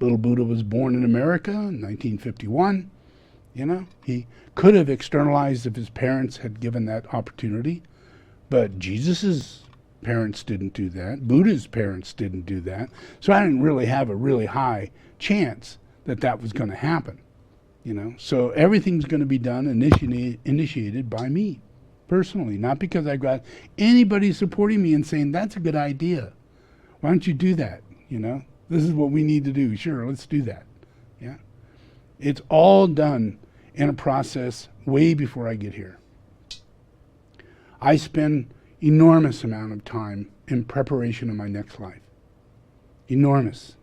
Little Buddha was born in America in 1951. You know, he could have externalized if his parents had given that opportunity, but Jesus's parents didn't do that. Buddha's parents didn't do that. So I didn't really have a really high chance that that was going to happen. You know, so everything's going to be done, initiated by me, personally, not because I got anybody supporting me and saying, that's a good idea. Why don't you do that? You know, this is what we need to do. Sure, let's do that. Yeah. It's all done in a process way before I get here. I spend enormous amount of time in preparation of my next life. Enormous.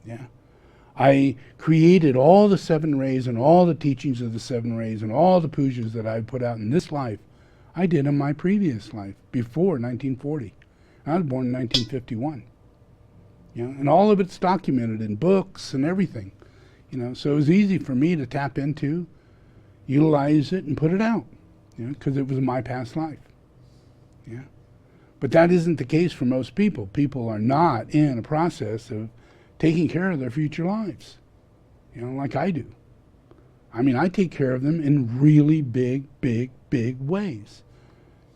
Yeah. I created all the 7 rays and all the teachings of the 7 rays and all the pujas that I put out in this life, I did in my previous life, before 1940. I was born in 1951. You know, and all of it's documented in books and everything. You know, so it was easy for me to tap into, utilize it, and put it out. You know, because it was my past life. Yeah. But that isn't the case for most people. People are not in a process of taking care of their future lives, you know, like I do. I mean, I take care of them in really big ways.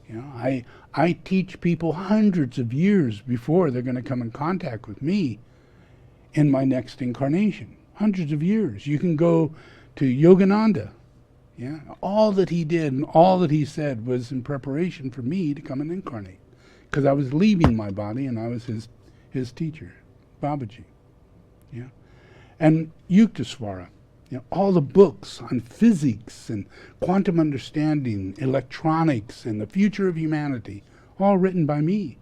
You know, I teach people hundreds of years before they're going to come in contact with me in my next incarnation. Hundreds of years. You can go to Yogananda. Yeah, all that he did and all that he said was in preparation for me to come and incarnate, because I was leaving my body and I was his teacher, Babaji. Yeah, and Yuktaswara, you know, all the books on physics and quantum understanding, electronics, and the future of humanity, all written by me.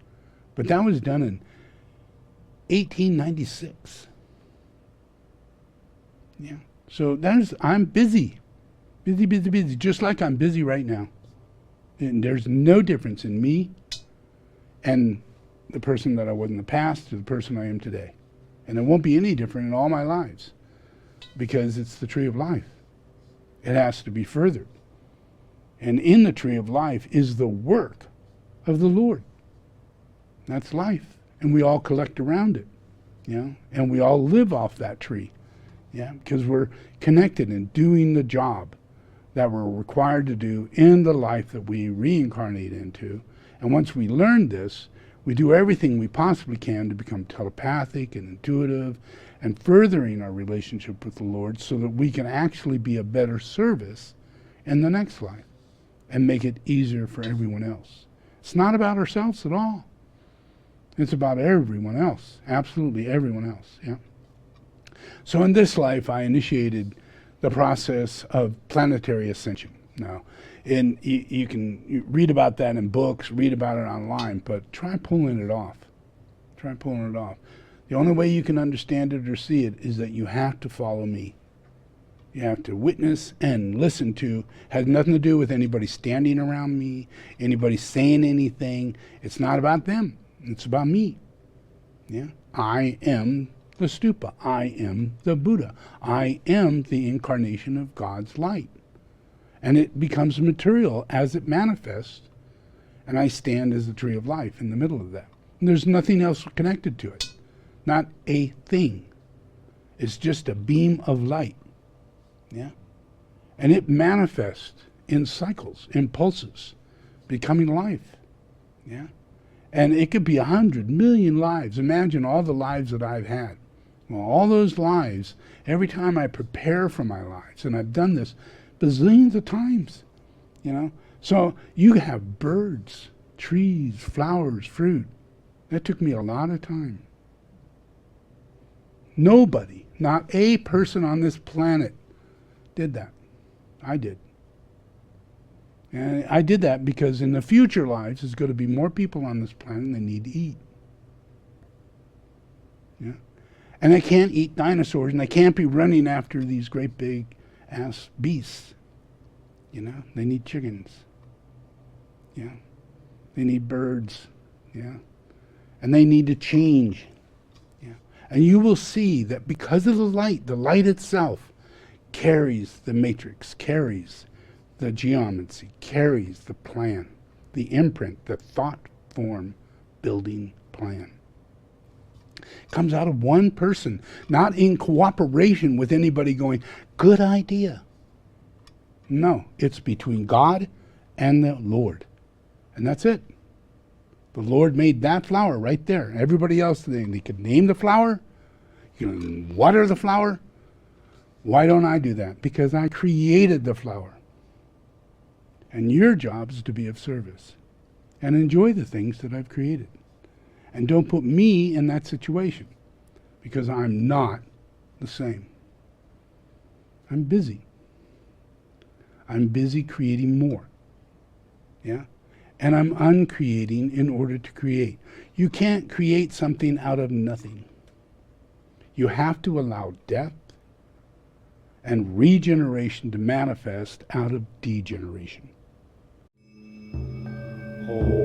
But that was done in 1896. Yeah, so I'm busy, just like I'm busy right now. And there's no difference in me and the person that I was in the past to the person I am today. And it won't be any different in all my lives, because it's the tree of life. It has to be furthered. And in the tree of life is the work of the Lord. That's life. And we all collect around it. You know? And we all live off that tree. Yeah, because we're connected and doing the job that we're required to do in the life that we reincarnate into. And once we learn this, we do everything we possibly can to become telepathic and intuitive and furthering our relationship with the Lord so that we can actually be a better service in the next life and make it easier for everyone else. It's not about ourselves at all. It's about everyone else, absolutely everyone else. Yeah. So in this life, I initiated the process of planetary ascension. Now, and you can read about that in books, read about it online, but try pulling it off. Try pulling it off. The only way you can understand it or see it is that you have to follow me. You have to witness and listen to. Has nothing to do with anybody standing around me, anybody saying anything. It's not about them. It's about me. Yeah, I am the stupa. I am the Buddha. I am the incarnation of God's light. And it becomes material as it manifests, and I stand as the tree of life in the middle of that. And there's nothing else connected to it. Not a thing. It's just a beam of light. Yeah? And it manifests in cycles, in pulses, becoming life. Yeah? And it could be 100 million lives. Imagine all the lives that I've had. Well, all those lives, every time I prepare for my lives, and I've done this bazillions of times, you know. So you have birds, trees, flowers, fruit. That took me a lot of time. Nobody, not a person on this planet did that. I did. And I did that because in the future lives, there's going to be more people on this planet than need to eat. Yeah. And they can't eat dinosaurs, and they can't be running after these great big ass beasts. You know, they need chickens. Yeah. They need birds. Yeah. And they need to change. Yeah. And you will see that because of the light itself carries the matrix, carries the geometry, carries the plan, the imprint, the thought form building plan. It comes out of one person, not in cooperation with anybody going, good idea. No, it's between God and the Lord. And that's it. The Lord made that flower right there. Everybody else, they could name the flower. You can water the flower. Why don't I do that? Because I created the flower. And your job is to be of service and enjoy the things that I've created. And don't put me in that situation, because I'm not the same. I'm busy. I'm busy creating more. Yeah? And I'm uncreating in order to create. You can't create something out of nothing. You have to allow death and regeneration to manifest out of degeneration. Oh.